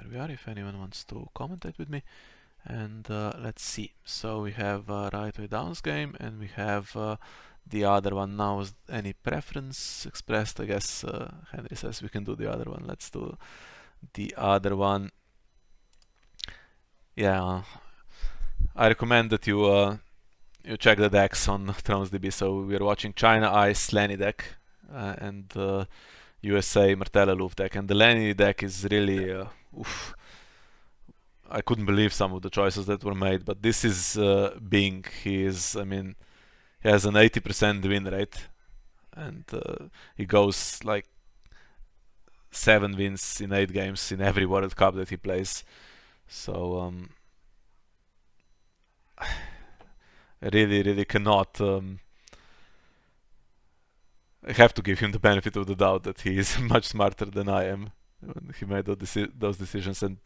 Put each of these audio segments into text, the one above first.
there we are, if anyone wants to commentate with me. And let's see. So we have right way downs game, and we have the other one now. Is any preference expressed? I guess Henry says we can do the other one. Let's do the other one. Yeah, I recommend that you check the decks on ThronesDB. So we are watching China Ice Lenny deck and USA Martell Aloof deck, and the Lenny deck is really oof. I couldn't believe some of the choices that were made, but this is Bing. I mean, he has an 80% win rate, and he goes like 7 wins in 8 games in every World Cup that he plays. So I really cannot. I have to give him the benefit of the doubt that he is much smarter than I am when he made those decisions. And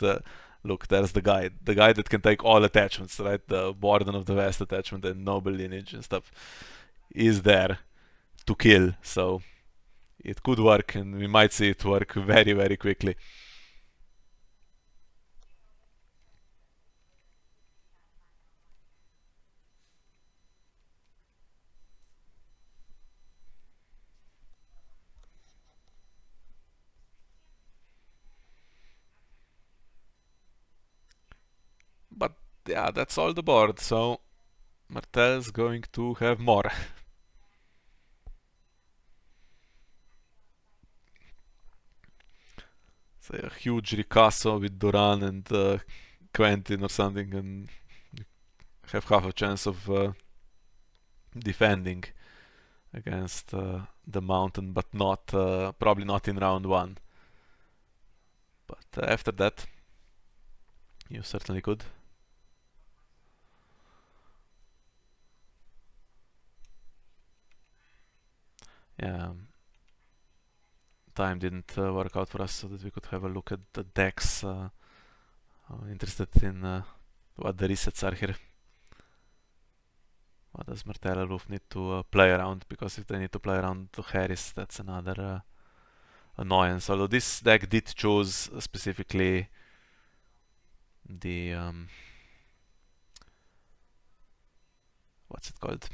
look, there's the guy that can take all attachments, right? The Warden of the West attachment and Noble Lineage and stuff is there to kill. So it could work, and we might see it work very quickly. But yeah, that's all the board. So Martell's going to have more. Say a huge Ricasso with Duran and Quentin or something, and have half a chance of defending against the mountain, but not probably not in round 1. But after that, you certainly could. Yeah, time didn't work out for us so that we could have a look at the decks. I'm interested in what the resets are here. What does Martell Aloof need to play around? Because if they need to play around to Harris, that's another annoyance. Although this deck did choose specifically the what's it called?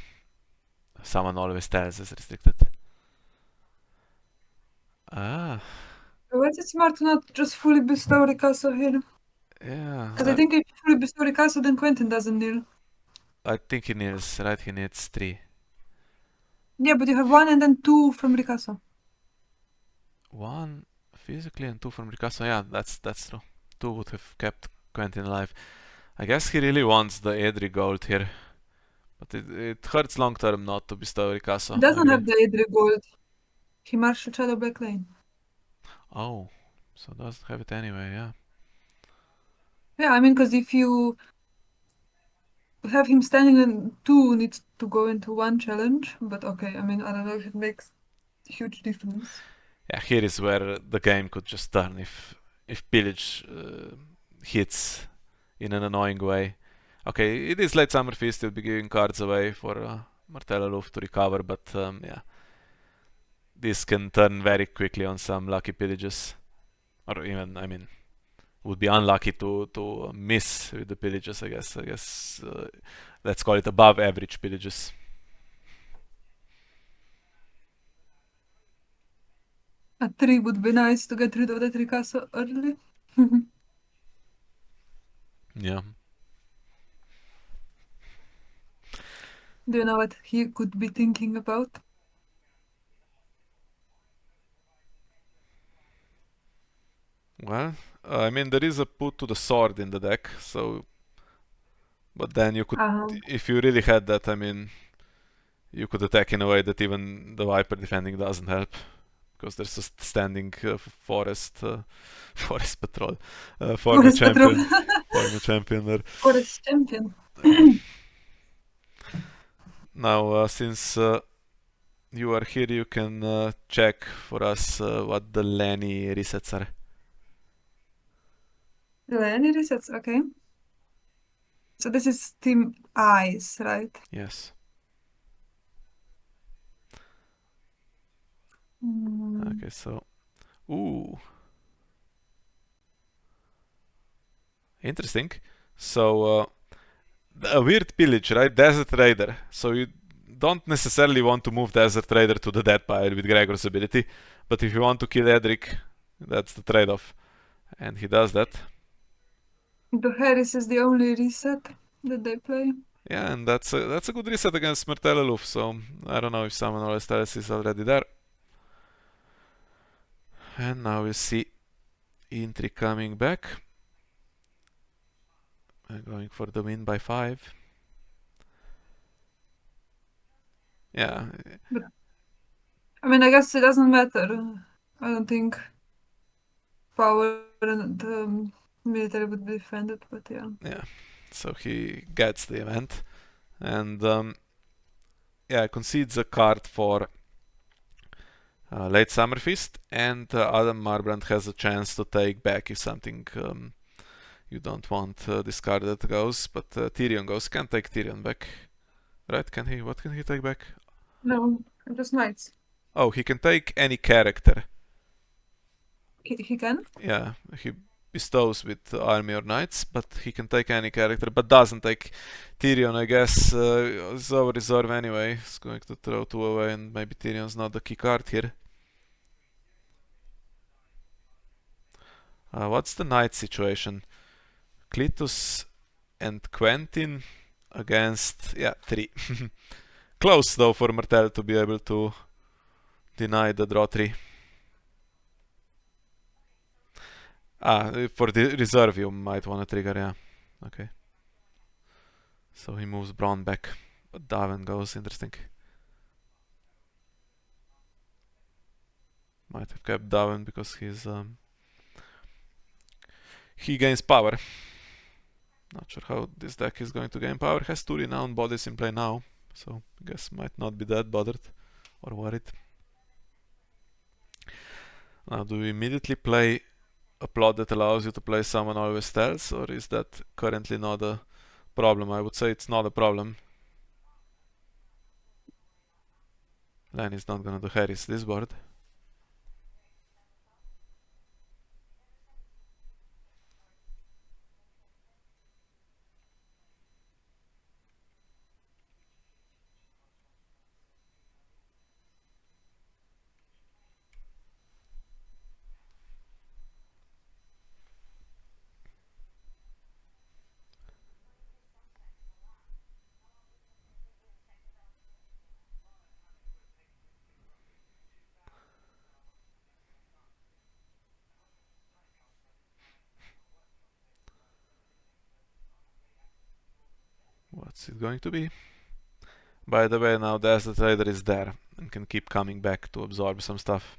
Someone always tells is restricted. Ah. Was it smart to not just fully bestow Ricasso here? Yeah. Because I think if you fully bestow Ricasso, then Quentin doesn't kneel. I think he needs, right? He needs 3. Yeah, but you have 1 and then 2 from Ricasso. 1 physically and 2 from Ricasso. Yeah, that's true. 2 would have kept Quentin alive. I guess he really wants the Edri gold here. But it hurts long term not to bestow Ricasso. He doesn't have the Edri gold. He marshal Shadow back lane. Oh, so doesn't have it anyway, yeah. Yeah, I mean, because if you have him standing in 2, needs to go into 1 challenge. But okay, I mean, I don't know if it makes a huge difference. Yeah, here is where the game could just turn if Pillage hits in an annoying way. Okay, it is late summer feast, you'll be giving cards away for Martell Aloof to recover, but yeah. This can turn very quickly on some lucky pillages. Or even, I mean, would be unlucky to miss with the pillages, I guess. Let's call it above average pillages. A 3 would be nice to get rid of that Ricasso early. Yeah. Do you know what he could be thinking about? Well, I mean, there is a put to the sword in the deck, so. But then you could, if you really had that, I mean, you could attack in a way that even the Viper defending doesn't help. Because there's a standing forest patrol. Forest champion. Former champion there. Forest champion. Now, since you are here, you can check for us what the Lenny resets are. Lenny resets, okay. So this is Team Ice, right? Yes. Okay, so. Ooh. Interesting. So, a weird pillage, right? Desert Raider. So you don't necessarily want to move Desert Raider to the dead pile with Gregor's ability, but if you want to kill Edric, that's the trade-off. And he does that. The Harris is the only reset that they play. Yeah, and that's a good reset against Martell Aloof, so I don't know if someone or else is already there. And now we see Intri coming back. Going for the win by 5. Yeah. But I mean, I guess it doesn't matter. I don't think power and military would be defended, but yeah. Yeah. So he gets the event. And yeah, concedes a card for late Summer Feast, and Adam Marbrand has a chance to take back if something you don't want discarded goes, but Tyrion goes. Can't take Tyrion back, right? Can he? What can he take back? No, just knights. Oh, he can take any character. He can? Yeah, he bestows with army or knights, but he can take any character, but doesn't take Tyrion, I guess. Is over reserve anyway. He's going to throw 2 away, and maybe Tyrion's not the key card here. What's the knight situation? Cletus and Quentin against, yeah, 3. Close though for Martell to be able to deny the draw 3. For the reserve you might want to trigger, yeah. Okay. So he moves Braun back, but Darwin goes, interesting. Might have kept Darwin because he gains power. Not sure how this deck is going to gain power. Has 2 renowned bodies in play now, so I guess might not be that bothered or worried. Now, do we immediately play a plot that allows you to play someone always tells, or is that currently not a problem? I would say it's not a problem. Lanny's not gonna do Harris this board. What's it going to be? By the way, now the Desert Raider is there and can keep coming back to absorb some stuff.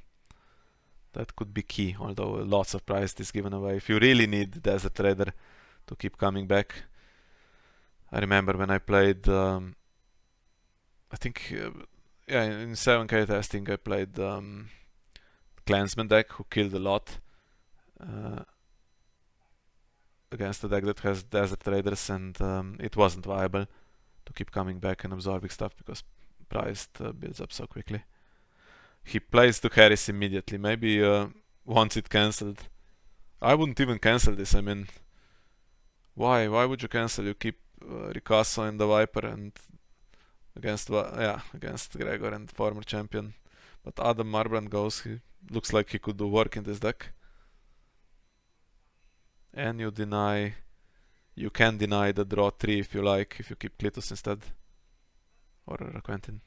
That could be key, although lots of price is given away. If you really need Desert Raider to keep coming back. I remember when I played, I think, yeah, in 7k testing I played Clansman deck who killed a lot against a deck that has Desert Raiders, and it wasn't viable to keep coming back and absorbing stuff because price builds up so quickly. He plays to Harris immediately, maybe wants it cancelled. I wouldn't even cancel this, I mean, why would you cancel? You keep Ricasso and the Viper and against Gregor and former champion. But Adam Marbrand goes, he looks like he could do work in this deck. And you can deny the draw 3 if you like, if you keep Cletus instead. Or Quentin.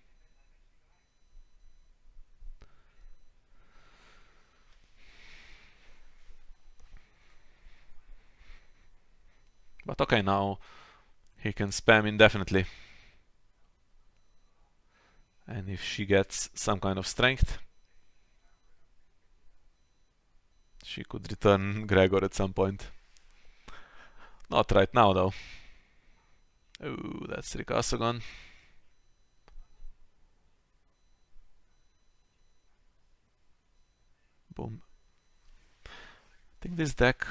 But okay, now he can spam indefinitely. And if she gets some kind of strength, she could return Gregor at some point. Not right now though. Ooh, that's Ricasso gone. Boom. I think this deck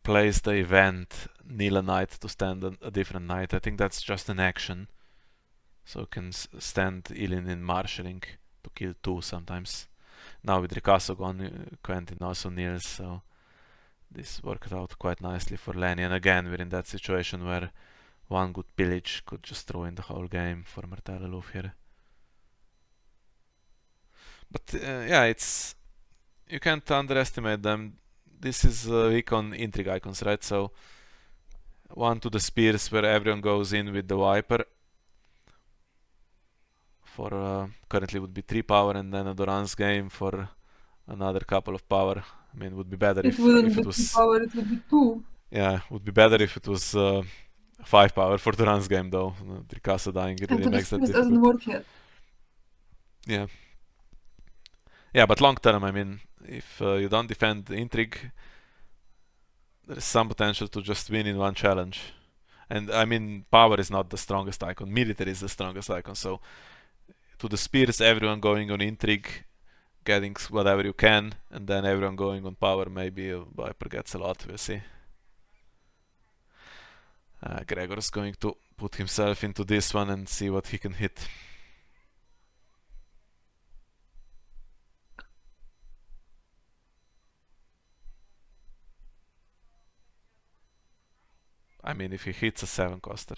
plays the event kneel a knight to stand a different knight. I think that's just an action. So can stand Ilin in marshalling to kill 2 sometimes. Now with Ricasso gone, Quentin also kneels, so this worked out quite nicely for Lenny. And again, we're in that situation where one good pillage could just throw in the whole game for Martell Aloof here. But yeah, it's you can't underestimate them. This is weak on intrigue icons, right? So one to the spears where everyone goes in with the Viper for currently would be 3 power, and then a Doran's game for another couple of power. I mean, would be better It if wouldn't it be 3 was power, it would be 2. yeah, would be better if it was 5 power for Doran's game though. Tricasa dying it And really to the makes that spears doesn't difficult. work yet. Yeah. Yeah, but long term, I mean, if you don't defend the intrigue, there is some potential to just win in one challenge. And I mean, power is not the strongest icon. Military is the strongest icon. So to the spears, everyone going on intrigue, getting whatever you can, and then everyone going on power. Maybe Viper gets a lot. We'll see. Gregor's going to put himself into this one and see what he can hit. I mean, if he hits a 7 coster,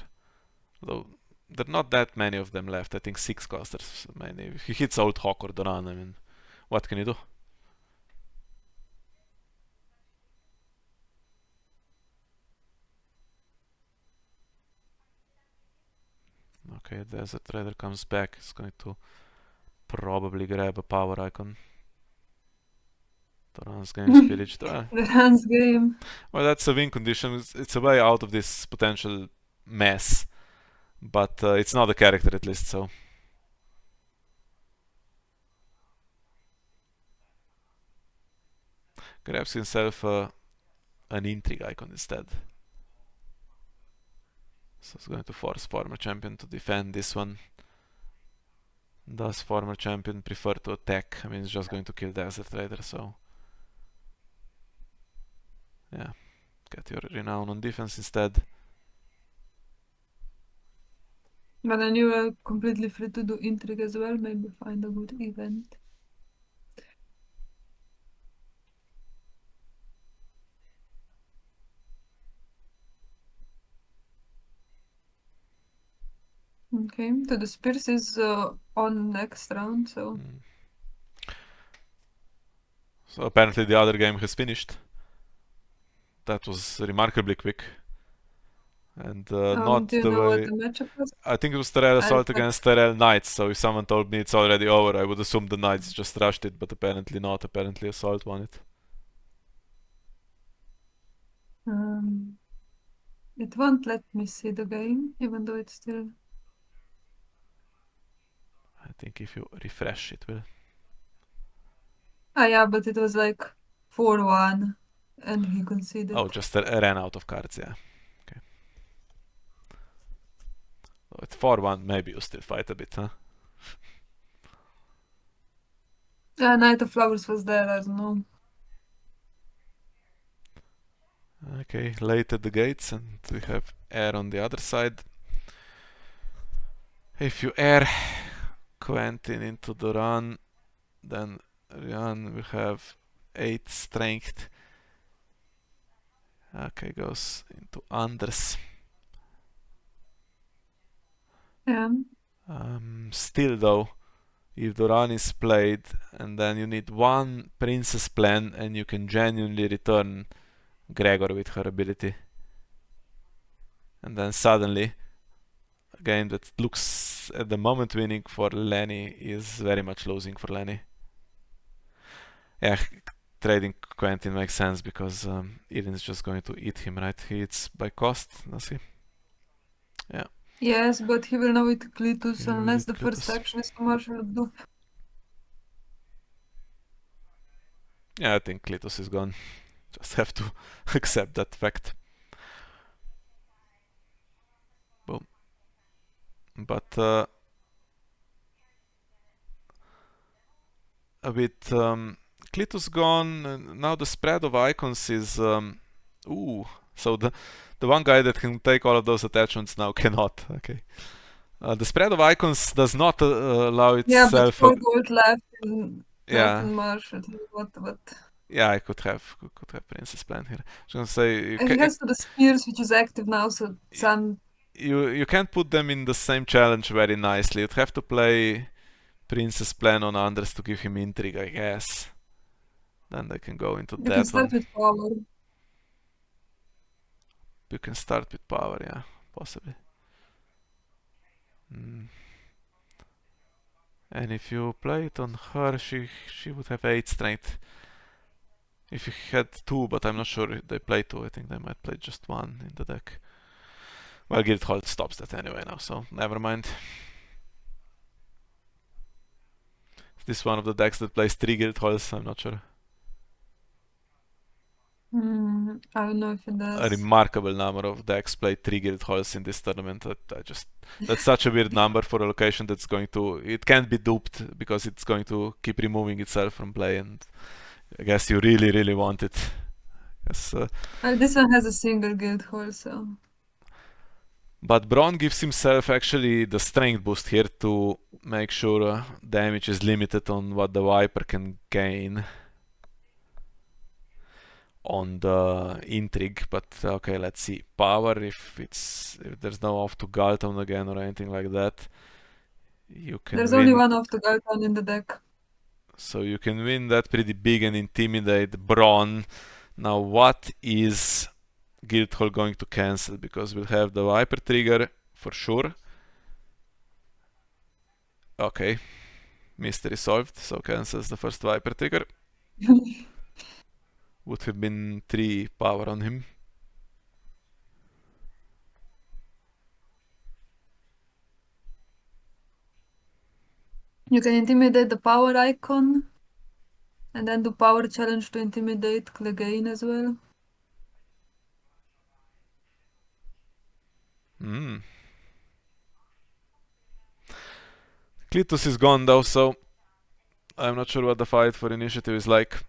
though there are not that many of them left. I think 6 costers. I mean, if he hits Old Hawk or Doran, I mean, what can you do? Okay, Desert Raider comes back. He's going to probably grab a power icon. Doran's game's pillaged. The Hans game. Well, that's a win condition. It's a way out of this potential mess. But it's not a character at least, so. Grabs himself an intrigue icon instead. So it's going to force former champion to defend this one. Does former champion prefer to attack? I mean, it's just going to kill Desert Raider, so. Yeah, get your renown on defense instead. But then you are completely free to do intrigue as well. Maybe find a good event. Okay, so the spears is on next round, so. So apparently the other game has finished. That was remarkably quick. And not Do you the know what way. the matchup was? I think it was Terrell Assault checked. against Terrell Knights, so if someone told me it's already over, I would assume the Knights just rushed it, but apparently not. Apparently Assault won it. It won't let me see the game, even though it's still. I think if you refresh it will. Ah, yeah, but it was like 4-1, and he conceded. Oh, just ran out of cards, yeah. Okay. So at 4-1, maybe you still fight a bit, huh? Yeah, Knight of Flowers was there, I don't know. Okay, late at the gates, and we have air on the other side. If you air Quentin into the run, then Ryan will have 8 strength. Okay, goes into Anders. Yeah. Still though, if Doran is played, and then you need one princess plan, and you can genuinely return Gregor with her ability. And then suddenly, a game that looks at the moment winning for Lenny is very much losing for Lenny. Yeah, trading Quentin makes sense because Eden's just going to eat him, right? He eats by cost, does he? Yeah. Yes, but he will now eat Cletus He will unless eat the first Cletus. action is to marshal Aloof. Yeah, I think Cletus is gone. Just have to accept that fact. Boom. But with Cletus gone, now the spread of icons is ooh. So the one guy that can take all of those attachments now cannot. Okay. The spread of icons does not allow Yeah, but itself. 4 gold left in Yeah. Marshall. What? Yeah, I could have Princess Plan here. I was gonna say And he has to the spears, which is active now, so some. you can't put them in the same challenge very nicely. You'd have to play Princess Plan on Anders to give him intrigue, I guess. Then they can go into You can that start one. with power. You can start with power, yeah, possibly. Mm. And if you play it on her, she would have 8 strength. If you had 2, but I'm not sure if they play 2, I think they might play just 1 in the deck. Well, Guildhall stops that anyway now, so never mind. Is this one of the decks that plays 3 Guildhalls? I'm not sure. I don't know if it A does. remarkable number of decks play 3 Guildhalls in this tournament. That's such a weird number for a location that's going to... It can't be duped because it's going to keep removing itself from play, and I guess you really, really want it. Yes, Well, this one has a single guild hall, so. but Braun gives himself actually the strength boost here to make sure damage is limited on what the Viper can gain on the intrigue. But okay, let's see. Power, if there's no off to Galton again or anything like that, you can There's win. only one off to Galton in the deck. So you can win that pretty big and intimidate Braun. Now what is Guildhall going to cancel? Because we'll have the Viper trigger for sure. Okay, mystery solved, so cancels the first Viper trigger. Would have been 3 power on him. You can intimidate the power icon, and then do power challenge to intimidate Clegane as well. Cletus is gone though, so I'm not sure what the fight for initiative is like.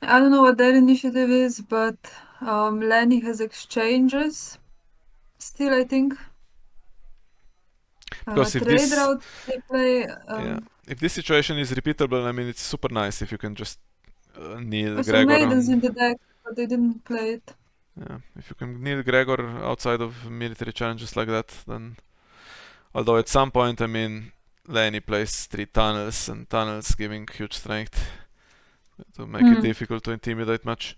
I don't know what their initiative is, but Lenny has exchanges. Still, I think. Because if Trade this, route they play. yeah, if this situation is repeatable, I mean, it's super nice if you can just kneel Some Gregor maidens on. in the deck, but they didn't play it. Yeah, if you can kneel Gregor outside of military challenges like that, then. Although at some point, I mean, Lenny plays 3 tunnels, and tunnels giving huge strength to make it difficult to intimidate much.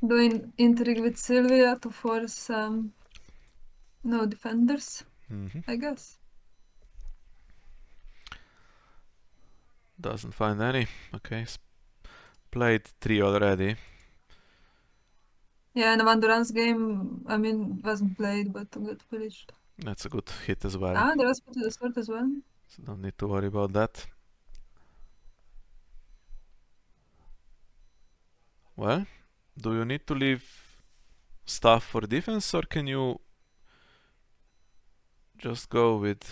Doing intrigue with Sylvia to force no defenders, I guess. Doesn't find any. Okay, played 3 already. Yeah, and Van Duran's game, I mean, wasn't played, but got finished. That's a good hit as well. Ah, there was put to the sword as well. So don't need to worry about that. Well, do you need to leave stuff for defense, or can you just go with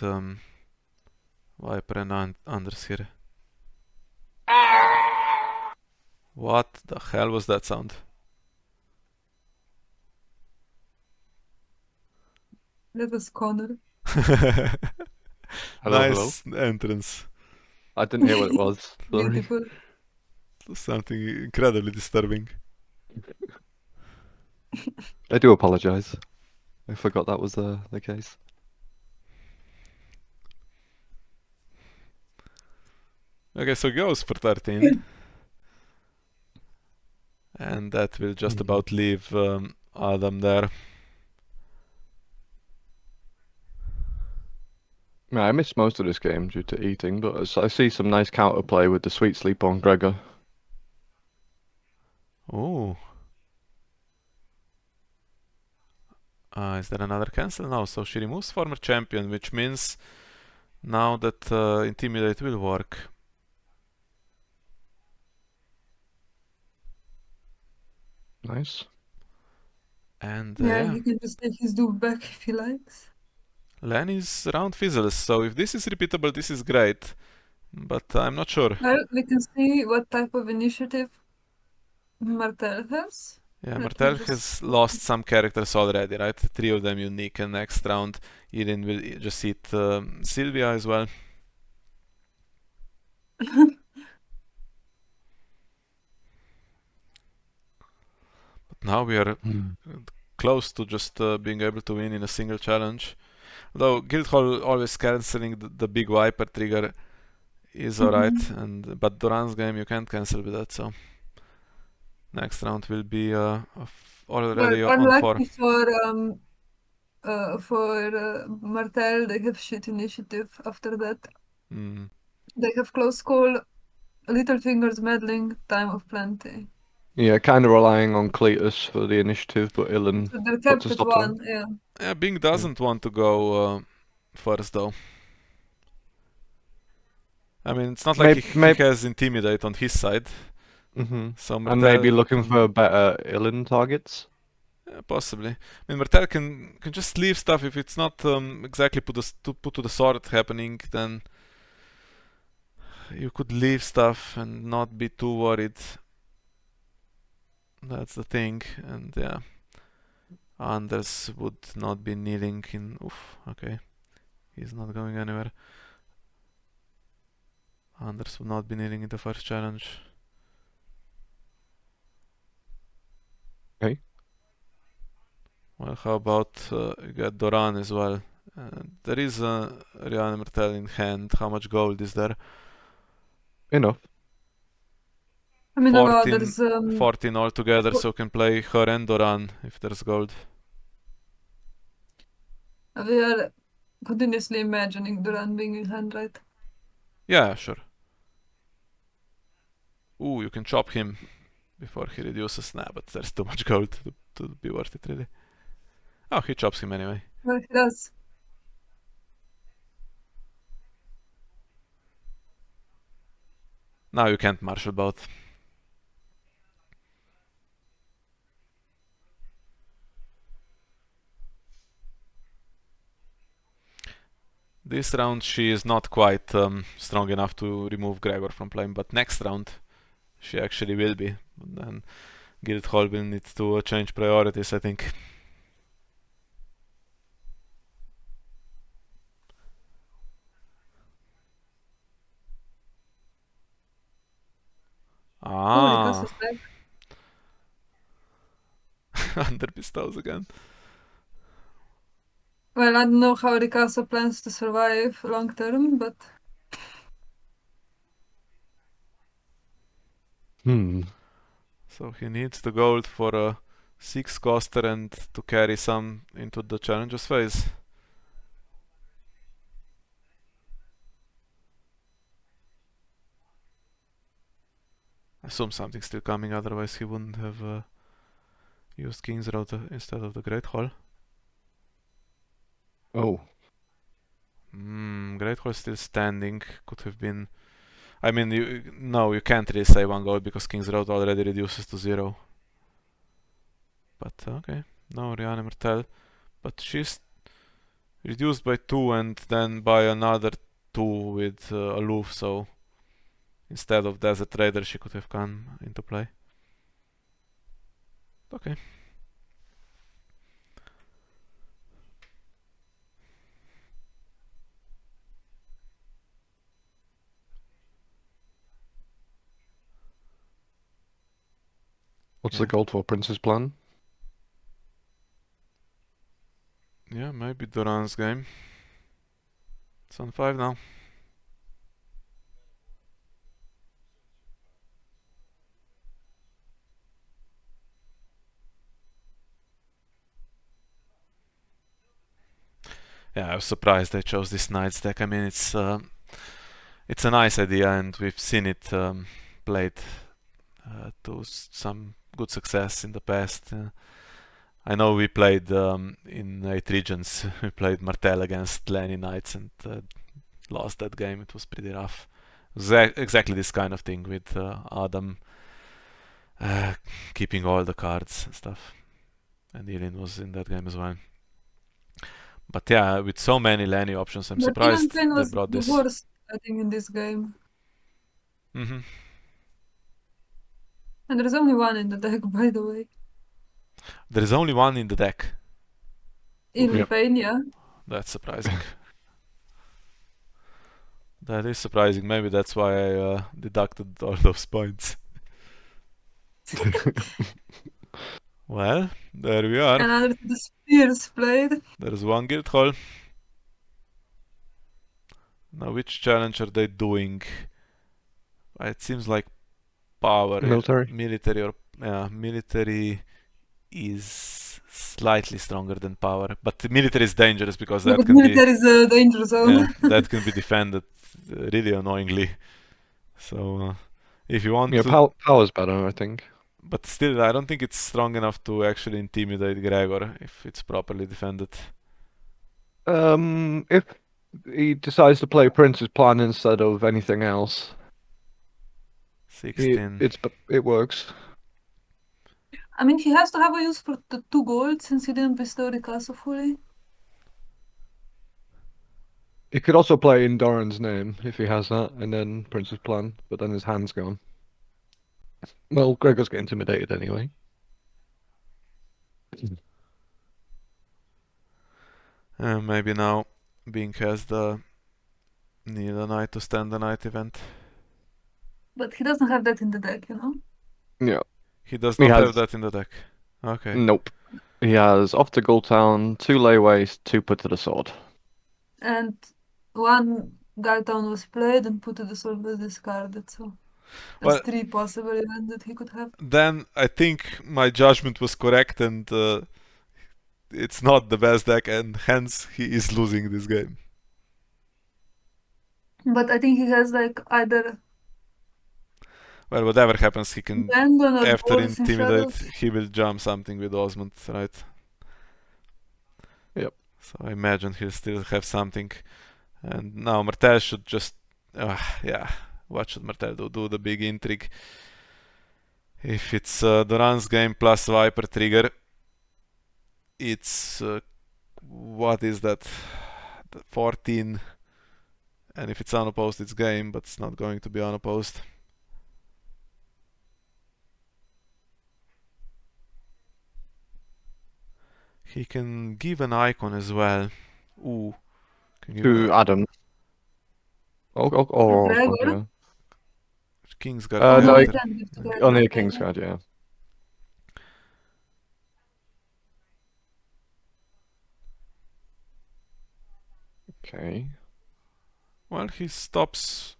Viper and Anders here? What the hell was that sound? That was Connor. Nice entrance. I didn't hear what it was. Sorry. Beautiful. Something incredibly disturbing. I do apologize. I forgot that was the case. Okay, so goes for 13. And that will just about leave Adam there. Yeah, I missed most of this game due to eating, but I see some nice counterplay with the sweet sleep on Gregor. Oh. Is there another cancel? No, so she removes former champion, which means now that Intimidate will work. Nice. And Yeah, he can just take his dupe back if he likes. Lenny's round fizzles, so if this is repeatable, this is great. But I'm not sure. Well, we can see what type of initiative Martell has. Yeah, Let me Martell just- has lost some characters already, right? 3 of them unique, and next round Irin will just eat Sylvia as well. But now we are Hmm. close to just being able to win in a single challenge. Though Guildhall always cancelling the big Viper trigger is alright, but Duran's game you can't cancel with that, so next round will be already Well, on 4. unlucky for Martell, they have shit initiative after that. Mm. They have close call, Littlefingers meddling, time of plenty. Yeah, kind of relying on Cletus for the initiative, but Ilan So they're puts kept a at stop to one, that. yeah. Yeah, Bing doesn't want to go first though. I mean, it's not like he has Intimidate on his side. So And maybe Martell looking can, for better Ilan targets. yeah, possibly. I mean, Martell can just leave stuff if it's not exactly put to the sword happening. Then you could leave stuff and not be too worried. That's the thing, and yeah, Anders would not be kneeling in. Oof, okay, he's not going anywhere. Anders would not be kneeling in the first challenge. Okay. Well, how about you get Doran as well? There is a Rihanna Martell in hand. How much gold is there? Enough. I mean, 14, there's 14 altogether, so can play her and Doran if there's gold. we are continuously imagining Duran being in hand, right? Yeah, sure. Ooh, you can chop him before he reduces. Nah, but there's too much gold to be worth it, really. Oh, he chops him anyway. Well, he does. Now you can't marshal both. This round she is not quite strong enough to remove Gregor from playing, but next round she actually will be. Then Guildhall will need to change priorities, I think. Oh, Ah, Rikasa's back. under bestows again. Well, I don't know how Rikasa plans to survive long term, but So he needs the gold for a 6 coster and to carry some into the challenges phase. I assume something's still coming, otherwise he wouldn't have used King's Road instead of the Great Hall. Oh. Great Hall still standing. Could have been. I mean, no, you can't really say 1 gold because King's Road already reduces to 0. But okay, no Rihanna Martell. But she's reduced by 2 and then by another 2 with Aloof, so instead of Desert Raider she could have come into play. Okay. What's Yeah. the gold for Prince's plan? Yeah, maybe Duran's game. It's on 5 now. Yeah, I was surprised they chose this Knights deck. I mean, it's a nice idea, and we've seen it played to some good success in the past. I know we played in 8 regions. We played Martell against Lenny Knights and lost that game. It was pretty rough. It was exactly this kind of thing with Adam keeping all the cards and stuff. And Elin was in that game as well. But yeah, with so many Lenny options, I'm the surprised Dylan Payne they was brought the this. worst, I think, in this game. Mm-hmm. And there's only one in the deck, by the way. There is only one in the deck. In Yep. Payne, yeah. That's surprising. That is surprising. Maybe that's why I deducted all those points. Well, there we are. Another to the spears played. There's one guild hall. Now, which challenge are they doing? It seems like power, Military. military, or military is slightly stronger than power, but the military is dangerous because Yeah, that but can be military is a danger zone. that can be defended really annoyingly. So if you want Yeah, to, power's better, I think. but still, I don't think it's strong enough to actually intimidate Gregor if it's properly defended. If he decides to play Prince's plan instead of anything else, 16. it works. I mean, he has to have a use for the 2 gold since he didn't bestow the castle fully. He could also play in Doran's name if he has that, and then Prince's plan, but then his hand's gone. Well, Gregor's get intimidated anyway. Maybe now Bing has the need a knight to stand the night event. But he doesn't have that in the deck, you know? Yeah. He does He not have has- that in the deck. Okay. Nope. He has off to Gulltown, 2 layways, 2 put to the sword. And 1 Galtown was played and put to the sword was discarded, so there's Well- 3 possible events that he could have. Then I think my judgment was correct, and it's not the best deck, and hence he is losing this game. But I think he has like either Well, whatever happens, he can, Abandon or after Dwarves in intimidate, Shadows. he will jump something with Osmond, right? Yep. So I imagine he'll still have something. And now Martell should just, yeah, what should Martell do? Do the big intrigue. If it's Duran's game plus Viper trigger, it's, what is that? 14. And if it's unopposed, it's game, but it's not going to be unopposed. He can give an icon as well. Ooh. Can give To Adam. Or Gregor? Osmond, yeah. King's Guard. No, no, he- he can't give to Gregor. Only a Okay, King's yeah. Guard, yeah. Okay. Well, he stops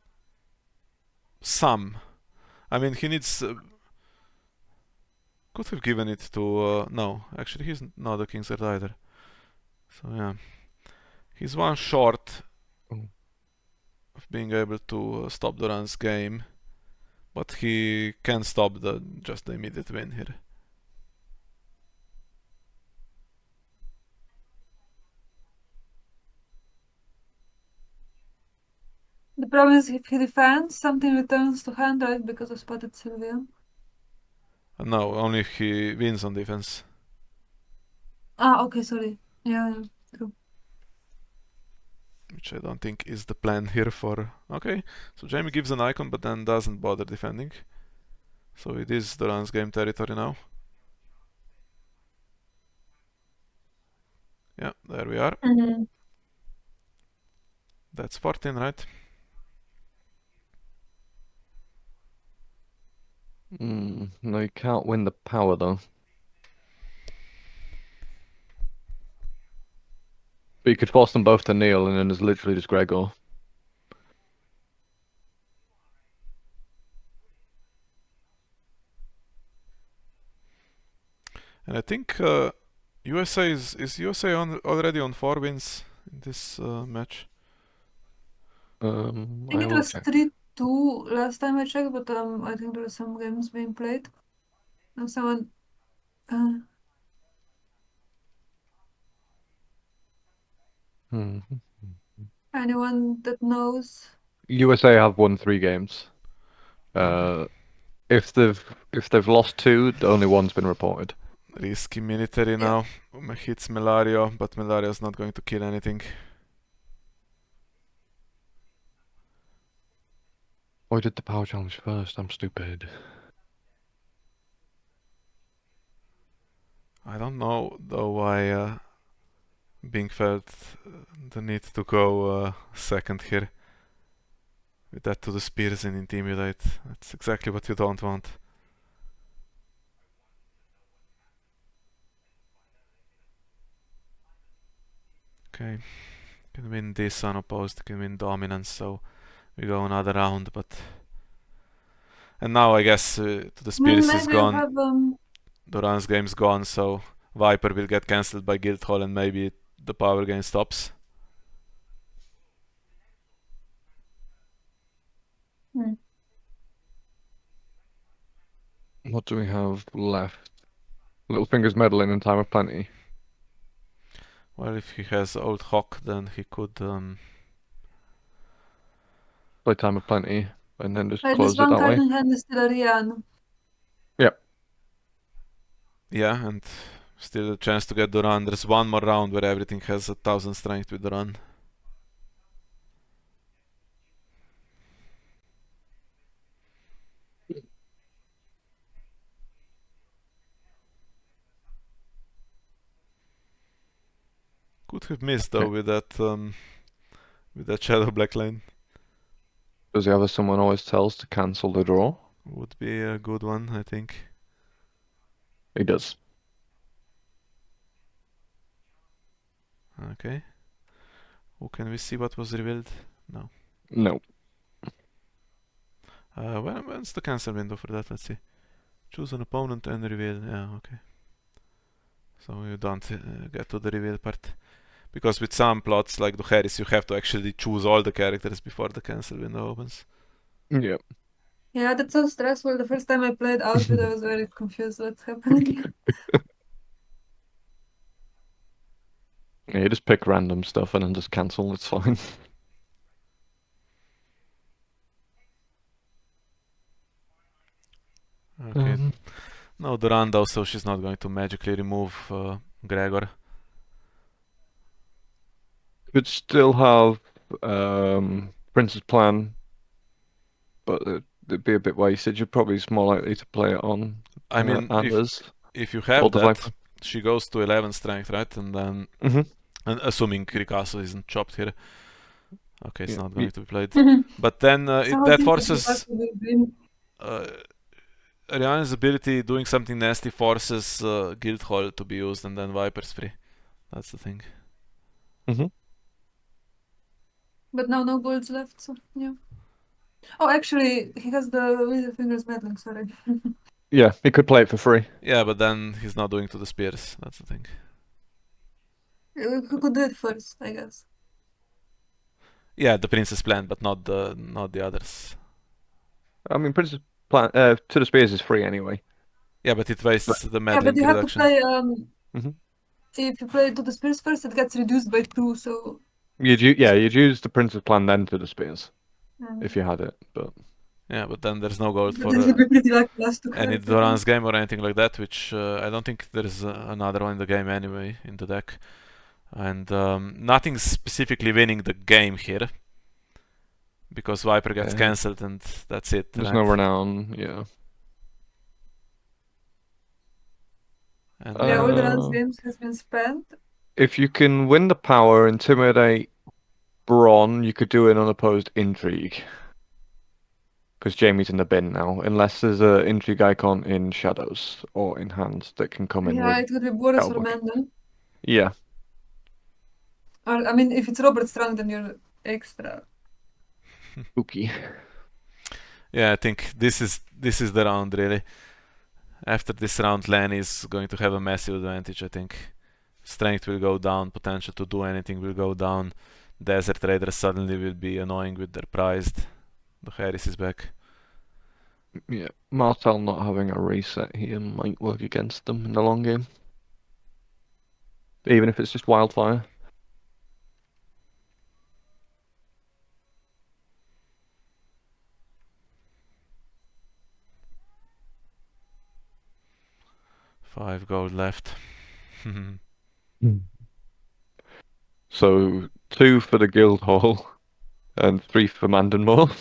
some. I mean, he needs. Could have given it to. No, actually, he's not a King's Guard either. So, yeah. He's one short Oh. of being able to stop Duran's game. But he can stop just the immediate win here. The problem is if he defends, something returns to hand, right? Because of Spotted Sylvia. No, only if he wins on defense. Ah, okay, sorry. Yeah, true. Which I don't think is the plan here for... Okay, so Jamie gives an icon but then doesn't bother defending. So it is Duran's game territory now. Yeah, there we are. Mm-hmm. That's 14, right? No, you can't win the power though. But you could force them both to kneel, and then there's literally just Gregor. And I think USA is USA already on 4 wins in this match. I I think it will was check. 3-2 last time I checked, but I think there were some games being played. And someone... anyone that knows? USA have won 3 games. Okay. If they've lost 2, only one's been reported. Risky military now. Hits Melario, but Melario's not going to kill anything. I did the power challenge first. I'm stupid. I don't know though why Bing felt the need to go second here. with that to the spears and intimidate. That's exactly what you don't want. Okay, can win this unopposed, can win dominance, so we go another round, but... And now I guess to the spears is Maybe you gone, have Duran's game's gone, so Viper will get cancelled by Guildhall and maybe the power gain stops. What do we have left? Littlefinger's meddling in Time of Plenty. Well, if he has Old Hawk, then he could... Play Time of Plenty and then just this close it one that card way. in hand is still a Rian. Yeah, and still a chance to get Duran. There's one more round where everything has 1000 strength with Duran. Could have missed though with that Shadow Black lane. Does he have a someone always tells to cancel the draw? Would be a good one, I think. He does. Okay. Oh, can we see what was revealed? No. No. When's the cancel window for that? Let's see. Choose an opponent and reveal. Yeah, okay. So you don't get to the reveal part. Because with some plots like the Harris, you have to actually choose all the characters before the cancel window opens. Yeah. Yeah, that's so stressful. The first time I played Outfit, I was very confused what's happening. Yeah, you just pick random stuff and then just cancel, it's fine. Okay. No, Duran though, so she's not going to magically remove Gregor. Could still have Prince's Plan, but it'd be a bit wasted. You're probably more likely to play it on I mean, Anders. if you have Or the that, Viper. she goes to 11 strength, right? And then, and assuming Ricastle isn't chopped here. Okay, it's Yeah. not going to be played. But then Somehow that think forces will win. Rihanna's ability doing something nasty forces Guildhall to be used, and then Viper's free. That's the thing. But now no golds left, so yeah. Oh, actually, he has the Littlefinger's meddling, sorry. Yeah, he could play it for free. Yeah, but then he's not doing to the spears. That's the thing. We could do it first, I guess. Yeah, the Princess Plan, but not the others. I mean, Prince's Plan to the Spears is free anyway. Yeah, but it wastes the Yeah, meddling but you have to reduction. play. If you play to the spears first, it gets reduced by 2. So You'd use the Prince's Plan then to the Spears if you had it, but Yeah, but then there's no gold for it'll be pretty lucky last 2 any cards. Doran's game or anything like that, which I don't think there's another one in the game anyway in the deck. And nothing's specifically winning the game here. Because Viper gets cancelled and that's it. There's right? no renown, yeah. And Yeah, all the last games has been spent. If you can win the power, intimidate Bronn, you could do an unopposed intrigue. Because Jamie's in the bin now, unless there's an intrigue icon in shadows or in hands that can come in Yeah, with it would be Boris or Hellboy. Mendel. Yeah. Or, I mean, if it's Robert Strong, then you're extra. Spooky. Yeah, I think this is the round really. After this round, Lanny is going to have a massive advantage, I think. Strength will go down, potential to do anything will go down. Desert Raiders suddenly will be annoying with their prized. The Harris is back. Yeah, Martell not having a reset here might work against them in the long game. Even if it's just Wildfire. Five gold left. So 2 for the Guildhall and 3 for Mandenmore.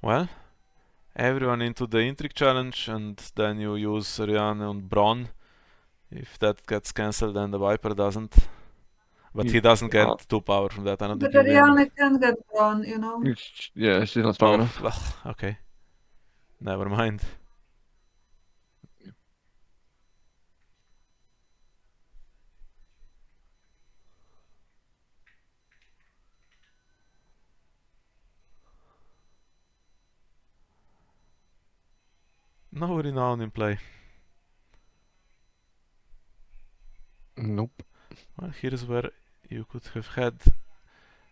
Well, everyone into the Intrigue challenge, and then you use Saraaa on Bronn. If that gets cancelled, then the Viper doesn't. But he doesn't get 2 power from that. I don't But think you win. Ariana can get drawn, you know. Yeah, she's not strong enough. Well, okay. Never mind. No renown in play. Nope. Well, here's where you could have had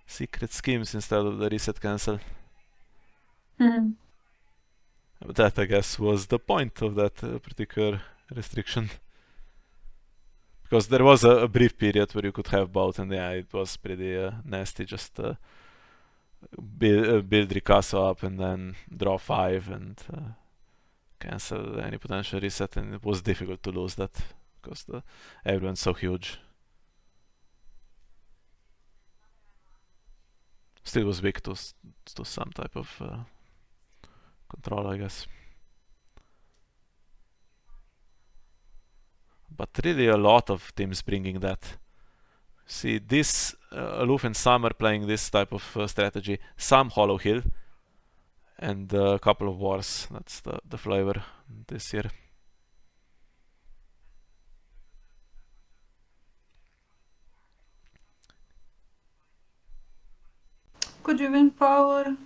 secret schemes instead of the reset cancel. But that, I guess, was the point of that particular restriction. Because there was a brief period where you could have both, and yeah, it was pretty nasty. Just build Ricasso up and then draw 5 and cancel any potential reset, and it was difficult to lose that because everyone's so huge. Still was weak to some type of control, I guess. But really a lot of teams bringing that. See, this Aloof and Sam are playing this type of strategy. Some Hollow Hill and a couple of wars. That's the flavor this year. Could you win power?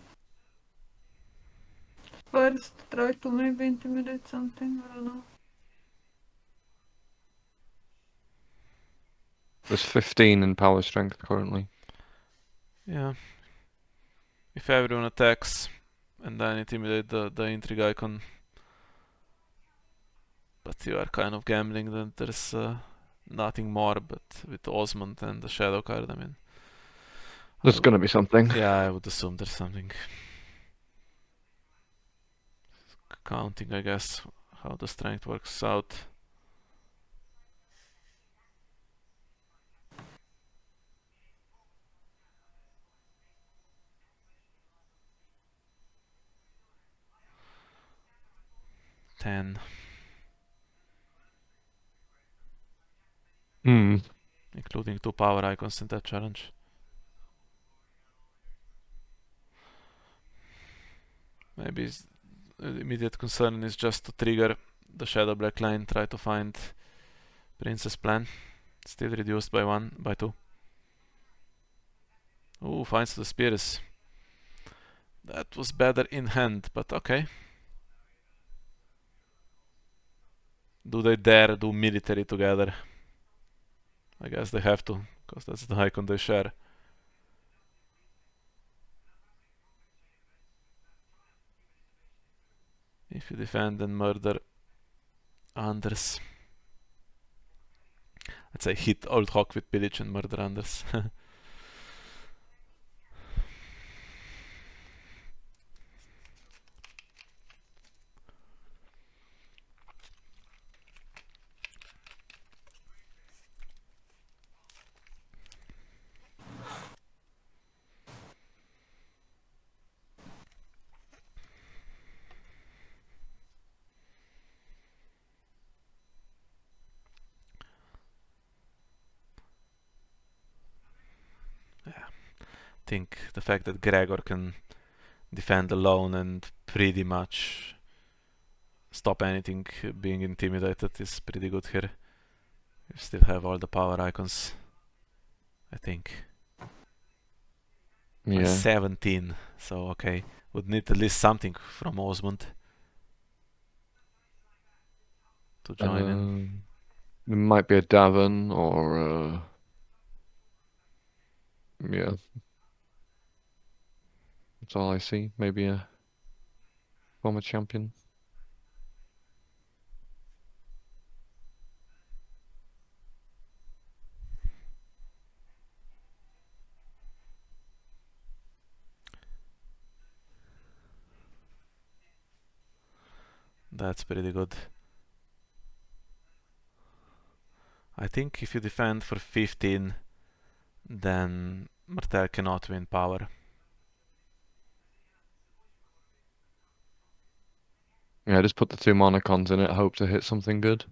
First, try to maybe intimidate something, I don't know. There's 15 in power strength currently. Yeah. If everyone attacks and then intimidate the intrigue icon. But you are kind of gambling that there's nothing more, but with Osmond and the Shadow card, I mean. There's gonna be something. Yeah, I would assume there's something. Counting, I guess, how the strength works out. Ten. Including 2 power icons in that challenge. Maybe the immediate concern is just to trigger the Shadow Black line, try to find Princess Plan. Still reduced by 1, by 2. Ooh, finds the Spears. That was better in hand, but okay. Do they dare do military together? I guess they have to, because that's the icon they share. If you defend and murder Anders. Let's say hit Old Hawk with Pillage and murder Anders. I think the fact that Gregor can defend alone and pretty much stop anything being intimidated is pretty good here. You still have all the power icons, I think. By Yeah. 17, so okay. Would need at least something from Osmond to join in. There might be a Davin or yeah. That's all I see. Maybe a former champion. That's pretty good. I think if you defend for 15, then Martell cannot win power. Yeah, just put the 2 monocons in it, hope to hit something good.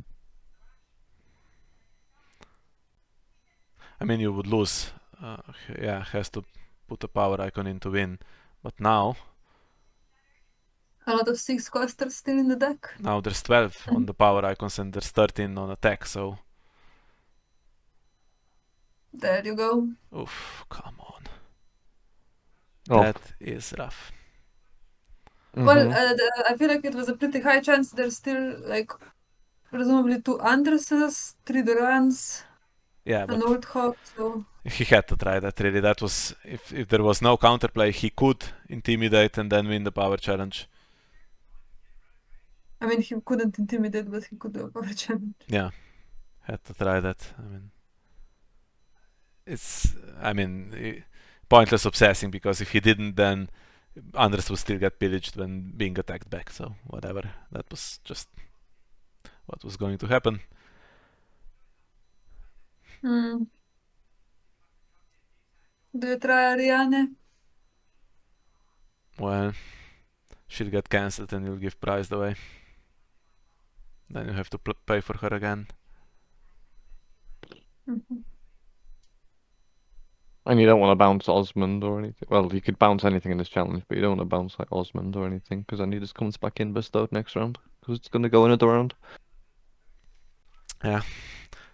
I mean, you would lose. Yeah, has to put a power icon in to win. But now A lot of 6 costers still in the deck. there's 12 on the power icons and there's 13 on attack, so There you go. oof, come on. Oh. That is rough. Well, Mhm. I feel like it was a pretty high chance there's still, like, presumably 2 Andresses, 3 Durans, Yeah, an but Old Hawk, so... he had to try that really. That was if there was no counterplay, he could intimidate and then win the power challenge. I mean, he couldn't intimidate, but he could do a power challenge. Yeah, had to try that. I mean, pointless obsessing because if he didn't, then Andres would still get pillaged when being attacked back. So whatever, that was just what was going to happen. Hmm. Do you try Ariane? Well, she'll get cancelled and you'll give prize away. Then you have to pay for her again. Mhm. And you don't want to bounce Osmond or anything. Well, you could bounce anything in this challenge, but you don't want to bounce like Osmond or anything, because then he just comes back in bestowed next round, because it's going to go another round. Yeah,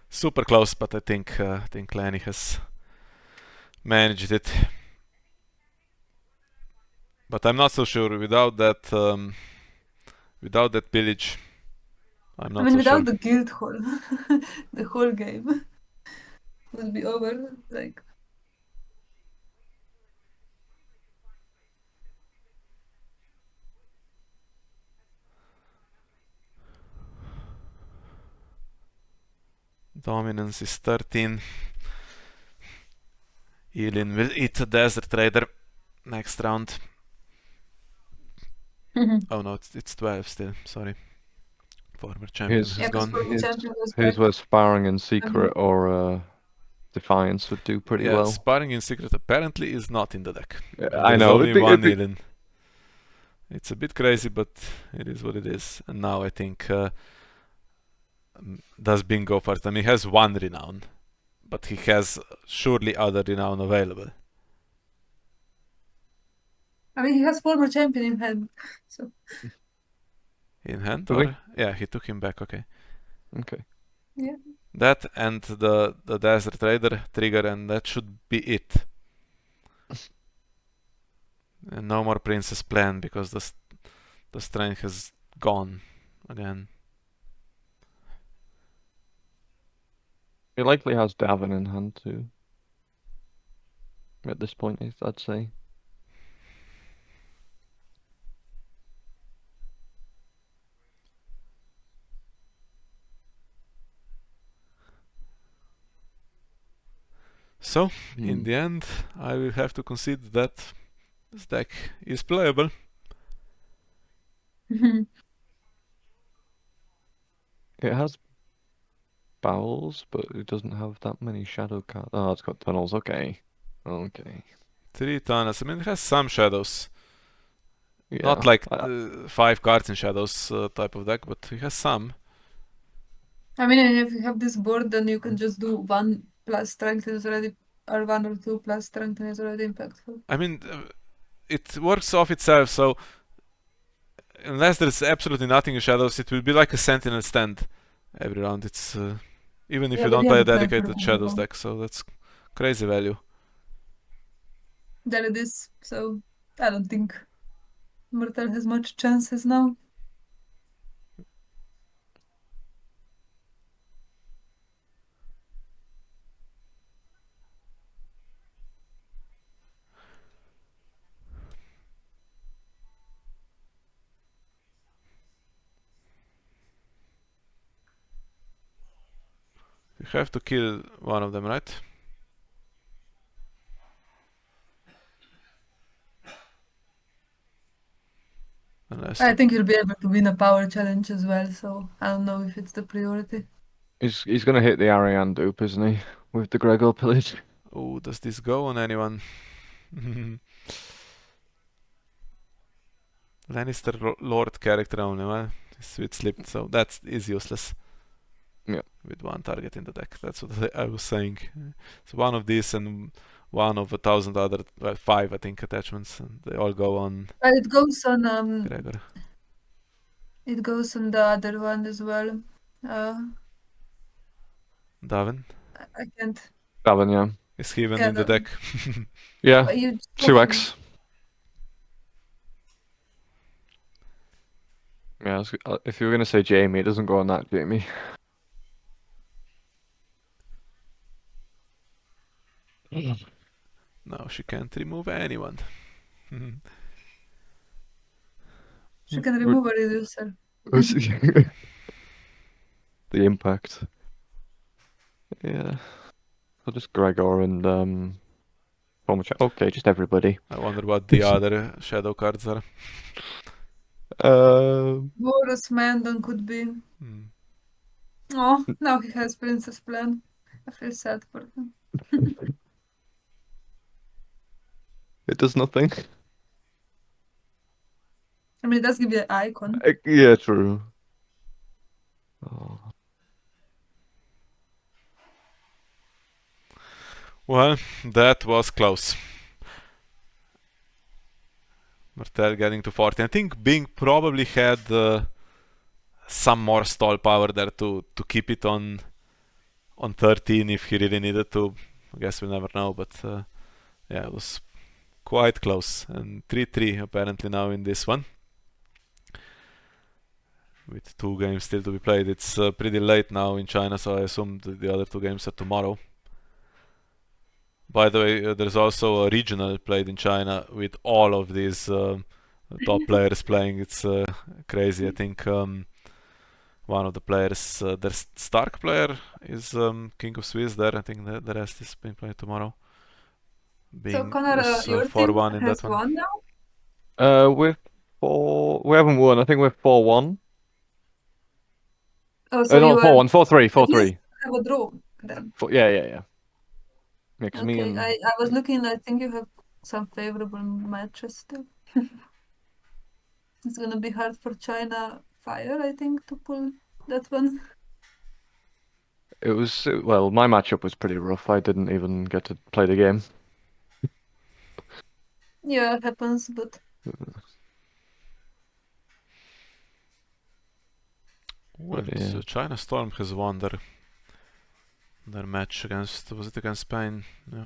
super close, but I think Lanny has managed it. But I'm not so sure without that pillage. I'm I not mean, so without sure. the guild hall, the whole game will be over. Like, Dominance is 13. Elin will eat a Desert Raider next round. Oh no, it's 12 still. Sorry. Former champion His has yeah, because gone. former champion was his back. was Sparring in I Secret mean, or Defiance would do pretty Yeah, well. Sparring in Secret apparently is not in the deck. I There's know. only one Elin. It's a bit crazy, but it is what it is. And now I think does Bingo first. I mean, he has 1 renown, but he has surely other renown available. I mean, he has former champion in hand, so In hand, Really? or yeah, he took him back. Okay. Okay. yeah. That and the Desert Raider trigger, and that should be it. And no more Princess Plan because the strength has gone again. He likely has Davin in hand too. At this point, I'd say. So, in the end, I will have to concede that this deck is playable. It has bowels, but it doesn't have that many shadow cards. Oh, it's got tunnels. Okay. Okay. 3 tunnels. I mean, it has some shadows. Yeah. Not like 5 cards in shadows type of deck, but it has some. I mean, and if you have this board, then you can just do 1 plus strength is already, or 1 or 2 plus strength is already impactful. I mean, it works off itself, so unless there's absolutely nothing in shadows, it will be like a sentinel stand every round. It's even if Yeah, you but don't you play have a to plan for dedicated the shadows combo. deck, so that's crazy value. There it is, so I don't think Martell has much chances now. You have to kill one of them, right? Unless I think he'll be able to win a power challenge as well, so I don't know if it's the priority. He's gonna hit the Ariane dupe, isn't he? With the Gregor pillage. Oh, does this go on anyone? Lannister Lord character only. Well, it slipped, so that is useless. Yeah. With one target in the deck. That's what I was saying. So one of these and one of 1,000 other, well, 5 I think attachments, and they all go on It goes on Gregor. it goes on the other one as well. Davin, I can't. Davin, yeah. is he even Yeah, in the deck? Yeah, But you 2x. Yeah, if you were gonna say Jamie, it doesn't go on that, Jamie. No, she can't remove anyone. She can remove a reducer. The impact. Yeah. So just Gregor and okay, just everybody. I wonder what the other shadow cards are. Boris Mandon could be. Oh, now he has Princess Plan. I feel sad for him. It does nothing. I mean, it does give you an icon. Yeah, true. Oh. Well, that was close. Martell getting to 40. I think Bing probably had some more stall power there to keep it on 13 if he really needed to. I guess we'll never know, but yeah, it was quite close. And 3-3 apparently now in this one. With 2 games still to be played. It's pretty late now in China, so I assume that the other 2 games are tomorrow. By the way, there's also a regional played in China with all of these top players playing. It's crazy. I think one of the players, their Stark player, is King of Swiss there. I think the rest is being played tomorrow. So Connor, your team 4-1 in has that one. won now? We're 4. We haven't won. I think we're 4-1. Oh, so No, you 4-1, 4-3, at least 4-3. have a draw then. Yeah. Yeah, 'cause me Okay, and I was looking. I think you have some favorable matches still. It's gonna be hard for China Fire, I think, to pull that one. it was well, my matchup was pretty rough. I didn't even get to play the game. Yeah, it happens, but Well, yeah. China Storm has won their match against, was it against Spain? Yeah.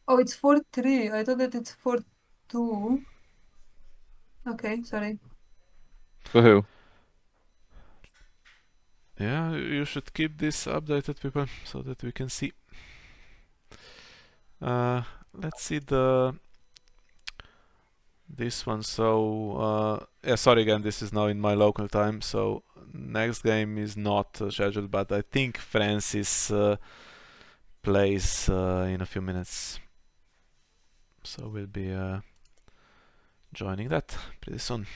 oh, it's 4-3. I thought that it's 4-2. Okay, sorry. For who? Yeah, you should keep this updated, people, so that we can see. Let's see this one. So yeah, sorry again, this is now in my local time, so next game is not scheduled, but I think Francis plays in a few minutes, so we'll be joining that pretty soon.